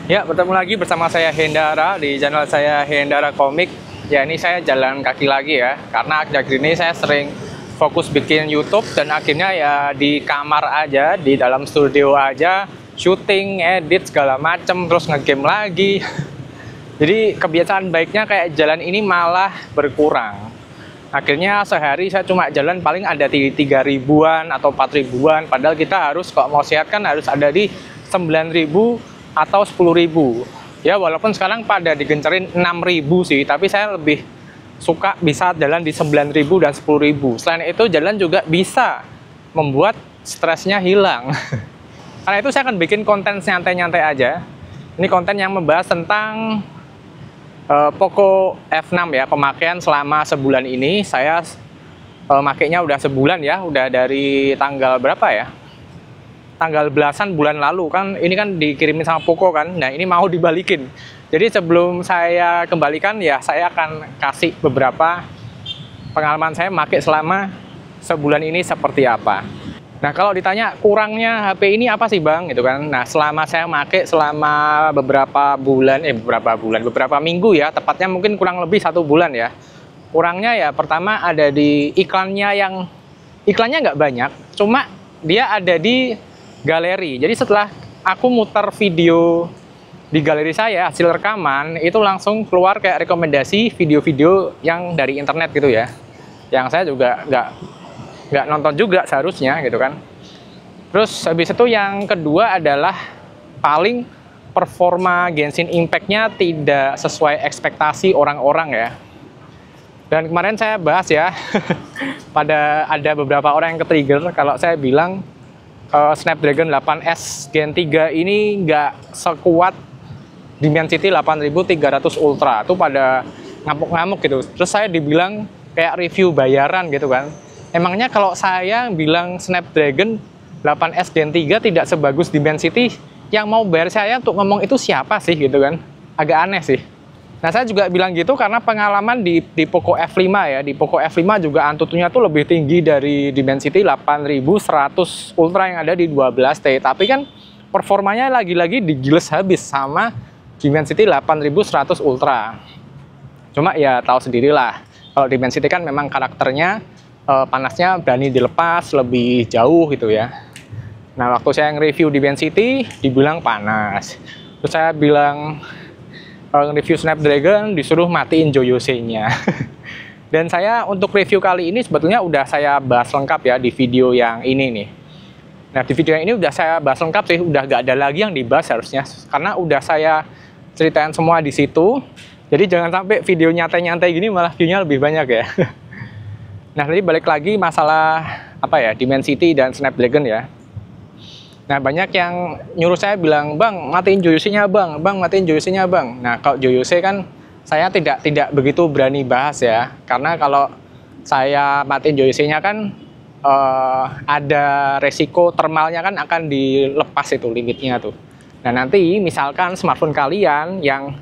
Ya, bertemu lagi bersama saya Hendara di channel saya Hendara Komik. Ya, ini saya jalan kaki lagi ya, karena akhir-akhir ini saya sering fokus bikin YouTube dan akhirnya ya di kamar aja, di dalam studio aja, syuting, edit segala macem, terus ngegame lagi. Jadi kebiasaan baiknya kayak jalan ini malah berkurang. Akhirnya sehari saya cuma jalan paling ada di 3.000-an atau 4.000-an, padahal kita harus kalau mau sehat kan harus ada di 9.000 atau 10.000 ya, walaupun sekarang pada digencerin 6.000 sih, tapi saya lebih suka bisa jalan di 9.000 dan 10.000. Selain itu jalan juga bisa membuat stresnya hilang. Karena itu saya akan bikin konten nyantai-nyantai aja. Ini konten yang membahas tentang Poco F6 ya, pemakaian selama sebulan ini. Saya makainya udah sebulan ya, udah dari tanggal berapa ya, tanggal belasan bulan lalu kan, ini kan dikirimin sama Poco kan. Nah, ini mau dibalikin. Jadi sebelum saya kembalikan ya, saya akan kasih beberapa pengalaman saya pakai selama sebulan ini seperti apa. Nah, kalau ditanya kurangnya HP ini apa sih Bang gitu kan. Nah, selama saya pakai selama beberapa minggu ya, tepatnya mungkin kurang lebih 1 bulan ya. Kurangnya ya pertama ada di iklannya nggak banyak, cuma dia ada di galeri. Jadi setelah aku muter video di galeri saya, hasil rekaman itu langsung keluar kayak rekomendasi video-video yang dari internet gitu ya, yang saya juga nggak nonton juga seharusnya gitu kan. Terus habis itu yang kedua adalah paling performa Genshin Impact-nya tidak sesuai ekspektasi orang-orang ya. Dan kemarin saya bahas ya ada beberapa orang yang ke-trigger kalau saya bilang Snapdragon 8S Gen 3 ini nggak sekuat Dimensity 8300 Ultra. Itu pada ngamuk-ngamuk gitu. Terus saya dibilang kayak review bayaran gitu kan. Emangnya kalau saya bilang Snapdragon 8S Gen 3 tidak sebagus Dimensity, yang mau bayar saya untuk ngomong itu siapa sih gitu kan. Agak aneh sih. Nah, saya juga bilang gitu karena pengalaman di Poco F5 ya. Di Poco F5 juga Antutunya tuh lebih tinggi dari Dimensity 8100 Ultra yang ada di 12T. Tapi kan performanya lagi-lagi digiles habis sama Dimensity 8100 Ultra. Cuma ya tahu sendirilah. Kalau Dimensity kan memang karakternya panasnya berani dilepas lebih jauh gitu ya. Nah, waktu saya nge-review Dimensity dibilang panas. Terus saya bilang review Snapdragon disuruh matiin Joyose-nya. Dan saya untuk review kali ini sebetulnya udah saya bahas lengkap ya di video yang ini nih. Nah, di video yang ini udah saya bahas lengkap sih, udah gak ada lagi yang dibahas harusnya, karena udah saya ceritain semua di situ. Jadi jangan sampai video nyantai-nyantai gini malah view-nya lebih banyak ya. Nah, tadi balik lagi masalah apa ya, Dimensity dan Snapdragon ya. Nah, banyak yang nyuruh saya bilang, Bang, matiin Joyose-nya Bang, matiin Joyose-nya Bang. Nah, kalau Joyose kan saya tidak begitu berani bahas ya. Karena kalau saya matiin Joyose-nya kan ada resiko thermalnya kan akan dilepas itu limitnya tuh. Nah, nanti misalkan smartphone kalian yang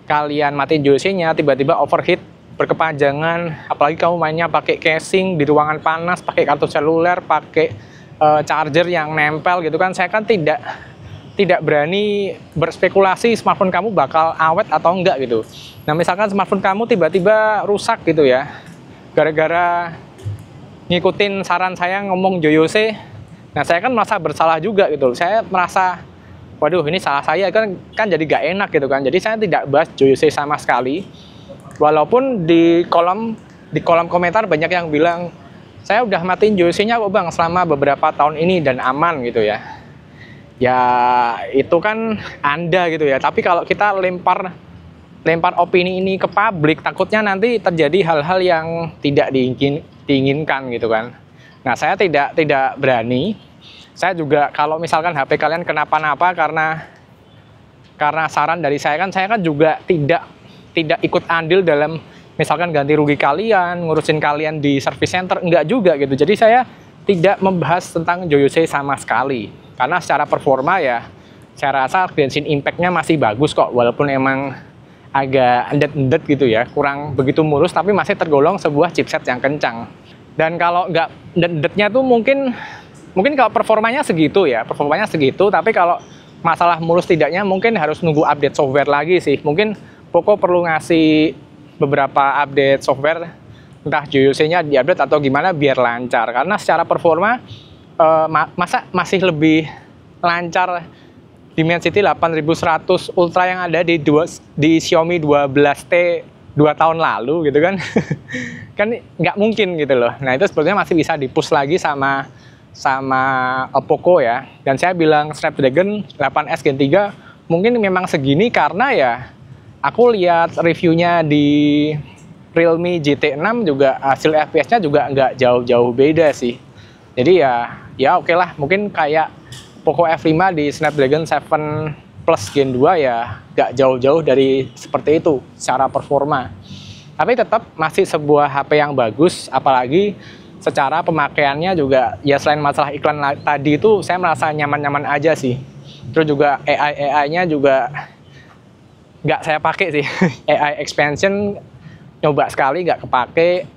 kalian matiin Joyose-nya tiba-tiba overheat, berkepanjangan, apalagi kamu mainnya pakai casing di ruangan panas, pakai kartu seluler, pakai charger yang nempel gitu kan, saya kan tidak berani berspekulasi smartphone kamu bakal awet atau enggak gitu. Nah, misalkan smartphone kamu tiba-tiba rusak gitu ya, gara-gara ngikutin saran saya ngomong Joyose, nah saya kan merasa bersalah juga gitu. Saya merasa, waduh ini salah saya kan jadi gak enak gitu kan. Jadi saya tidak bahas Joyose sama sekali. Walaupun di kolom komentar banyak yang bilang, saya udah matiin Joyose-nya kok Bang selama beberapa tahun ini dan aman gitu ya. Ya itu kan Anda gitu ya. Tapi kalau kita lempar opini ini ke publik, takutnya nanti terjadi hal-hal yang tidak diinginkan gitu kan. Nah, saya tidak berani. Saya juga kalau misalkan HP kalian kenapa-napa karena saran dari saya kan juga tidak ikut andil dalam misalkan ganti rugi kalian, ngurusin kalian di service center, enggak juga gitu. Jadi saya tidak membahas tentang Joyose sama sekali. Karena secara performa ya, saya rasa Genshin Impact-nya masih bagus kok. Walaupun emang agak endet-endet gitu ya, kurang begitu mulus, tapi masih tergolong sebuah chipset yang kencang. Dan kalau nggak endet-endetnya tuh mungkin kalau performanya segitu ya, tapi kalau masalah mulus tidaknya mungkin harus nunggu update software lagi sih. Mungkin Poco perlu ngasih beberapa update software, entah JOC-nya diupdate atau gimana biar lancar. Karena secara performa masa masih lebih lancar Dimensity 8100 Ultra yang ada di Xiaomi 12T 2 tahun lalu gitu kan. Kan nggak mungkin gitu loh. Nah itu sebetulnya masih bisa di-push lagi sama Poco ya. Dan saya bilang Snapdragon 8S Gen 3 mungkin memang segini karena ya aku lihat reviewnya di Realme GT6 juga hasil FPS-nya juga nggak jauh-jauh beda sih. Jadi ya oke lah, mungkin kayak Poco F5 di Snapdragon 7 Plus Gen 2 ya nggak jauh-jauh dari seperti itu secara performa. Tapi tetap masih sebuah HP yang bagus, apalagi secara pemakaiannya juga ya selain masalah iklan tadi itu saya merasa nyaman-nyaman aja sih. Terus juga AI-nya juga nggak saya pakai sih. AI expansion nyoba sekali nggak kepake.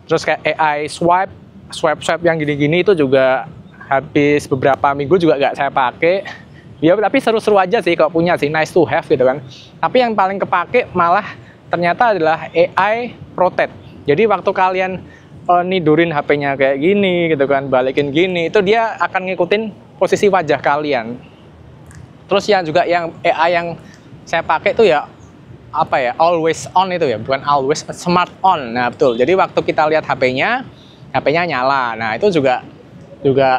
Terus kayak AI swipe yang gini-gini itu juga habis beberapa minggu juga nggak saya pakai. Ya tapi seru-seru aja sih kalau punya sih, nice to have gitu kan. Tapi yang paling kepake malah ternyata adalah AI Protect. Jadi waktu kalian nidurin HP-nya kayak gini gitu kan, balikin gini, itu dia akan ngikutin posisi wajah kalian. Terus juga yang AI yang saya pakai itu ya apa ya, always on itu ya, bukan always, smart on. Nah betul, jadi waktu kita lihat HP-nya nyala. Nah itu juga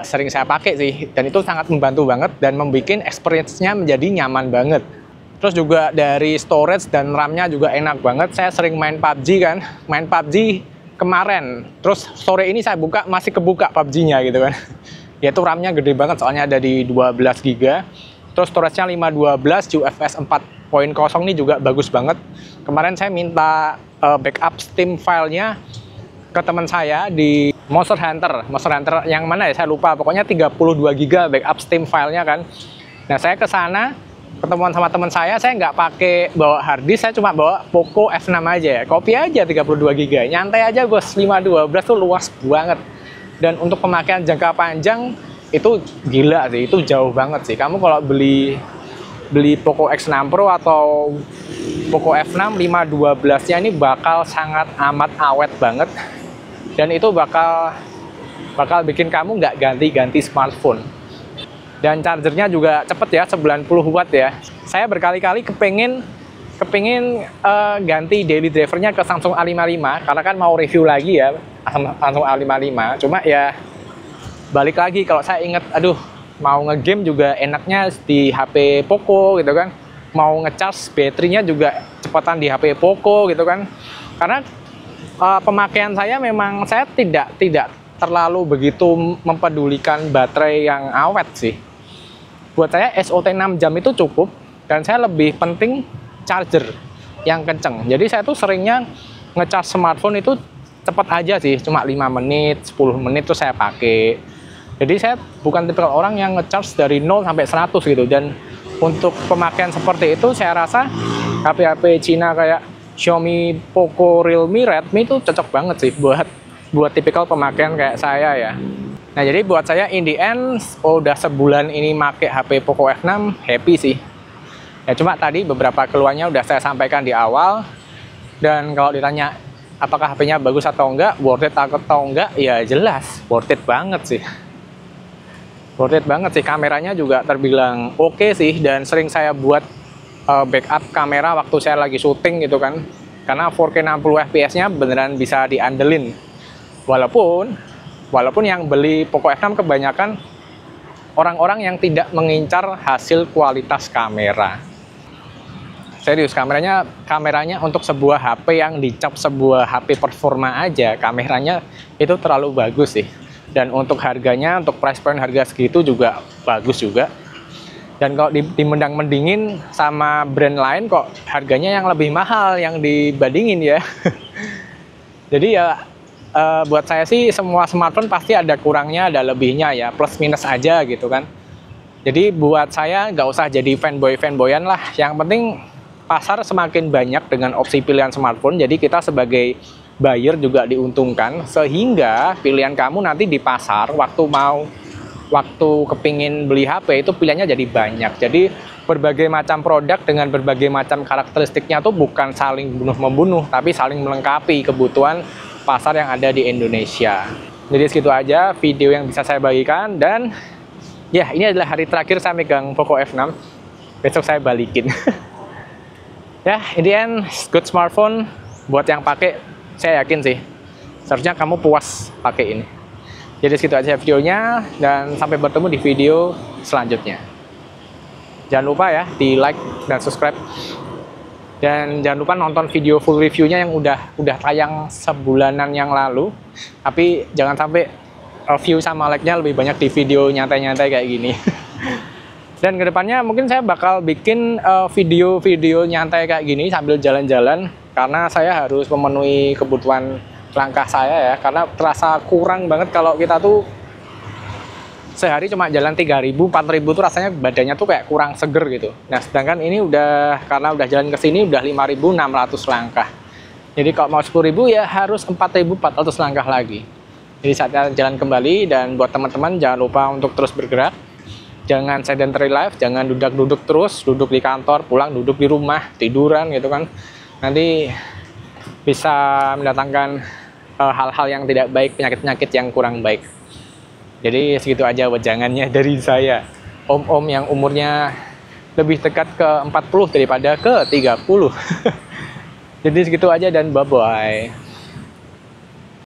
sering saya pakai sih, dan itu sangat membantu banget dan membuat experience-nya menjadi nyaman banget. Terus juga dari storage dan RAM-nya juga enak banget. Saya sering main PUBG kan, main PUBG kemarin, terus sore ini saya buka masih kebuka PUBG-nya gitu kan. Yaitu RAM-nya gede banget, soalnya ada di 12 GB. Terus storage-nya 512, UFS 4.0 ini juga bagus banget. Kemarin saya minta backup Steam filenya ke teman saya di Monster Hunter yang mana ya saya lupa, pokoknya 32 GB backup Steam filenya kan. Nah saya ke sana ketemuan sama teman saya nggak pakai bawa hard disk, saya cuma bawa Poco F6 aja ya, copy aja 32 GB, nyantai aja bos. 512 tuh luas banget, dan untuk pemakaian jangka panjang itu gila sih, itu jauh banget sih. Kamu kalau beli Poco X6 Pro atau Poco F6 512 nya ini bakal sangat amat awet banget, dan itu bakal bikin kamu nggak ganti-ganti smartphone. Dan chargernya juga cepet ya, 90 watt ya. Saya berkali-kali kepengin ganti daily drivernya ke Samsung A55 karena kan mau review lagi ya Samsung A55. Cuma ya balik lagi, kalau saya inget, aduh mau ngegame juga enaknya di HP Poco gitu kan. Mau ngecharge baterainya juga cepatan di HP Poco gitu kan. Karena pemakaian saya memang saya tidak terlalu begitu mempedulikan baterai yang awet sih. Buat saya SOT 6 jam itu cukup, dan saya lebih penting charger yang kenceng. Jadi saya tuh seringnya ngecharge smartphone itu cepat aja sih, cuma 5 menit, 10 menit tuh saya pakai. Jadi saya bukan tipe orang yang ngecharge dari 0 sampai 100 gitu. Dan untuk pemakaian seperti itu saya rasa HP-HP Cina kayak Xiaomi, Poco, Realme, Redmi itu cocok banget sih buat tipikal pemakaian kayak saya ya. Nah jadi buat saya in the end udah sebulan ini make HP Poco F6 happy sih. Ya cuma tadi beberapa keluhannya udah saya sampaikan di awal. Dan kalau ditanya apakah HP-nya bagus atau enggak, worth it atau enggak, ya jelas worth it banget sih. Worth it banget sih, kameranya juga terbilang oke sih, dan sering saya buat backup kamera waktu saya lagi syuting gitu kan. Karena 4K 60 fps-nya beneran bisa diandelin. Walaupun yang beli Poco F6 kebanyakan orang-orang yang tidak mengincar hasil kualitas kamera. Serius, kameranya untuk sebuah HP yang dicap sebuah HP performa aja, kameranya itu terlalu bagus sih. Dan untuk harganya, untuk price point harga segitu juga bagus juga. Dan kalau dimendang-mendingin sama brand lain kok harganya yang lebih mahal yang dibandingin ya. Jadi ya buat saya sih semua smartphone pasti ada kurangnya, ada lebihnya ya, plus minus aja gitu kan. Jadi buat saya nggak usah jadi fanboyan lah. Yang penting pasar semakin banyak dengan opsi pilihan smartphone, jadi kita sebagai buyer juga diuntungkan, sehingga pilihan kamu nanti di pasar waktu mau waktu kepingin beli HP itu pilihannya jadi banyak. Jadi berbagai macam produk dengan berbagai macam karakteristiknya tuh bukan saling bunuh-membunuh, tapi saling melengkapi kebutuhan pasar yang ada di Indonesia. Jadi segitu aja video yang bisa saya bagikan, dan ya ini adalah hari terakhir saya megang Poco F6. Besok saya balikin. Ya, in the end, good smartphone buat yang pakai, saya yakin sih seharusnya kamu puas pakai ini. Jadi segitu aja videonya, dan sampai bertemu di video selanjutnya. Jangan lupa ya di like dan subscribe, dan jangan lupa nonton video full reviewnya yang udah tayang sebulanan yang lalu. Tapi jangan sampai view sama like-nya lebih banyak di video nyantai-nyantai kayak gini. Dan kedepannya mungkin saya bakal bikin video-video nyantai kayak gini sambil jalan-jalan, karena saya harus memenuhi kebutuhan langkah saya ya, karena terasa kurang banget kalau kita tuh sehari cuma jalan 3.000, 4.000 tuh rasanya badannya tuh kayak kurang seger gitu. Nah sedangkan ini karena udah jalan ke sini udah 5.600 langkah. Jadi kalau mau 10.000 ya harus 4.400 langkah lagi. Jadi saatnya jalan kembali, dan buat teman-teman jangan lupa untuk terus bergerak. Jangan sedentary life, jangan duduk terus, duduk di kantor, pulang duduk di rumah, tiduran gitu kan. Nanti bisa mendatangkan hal-hal yang tidak baik, penyakit-penyakit yang kurang baik. Jadi segitu aja wejangannya dari saya, om-om yang umurnya lebih dekat ke 40 daripada ke 30. Jadi segitu aja, dan bye-bye.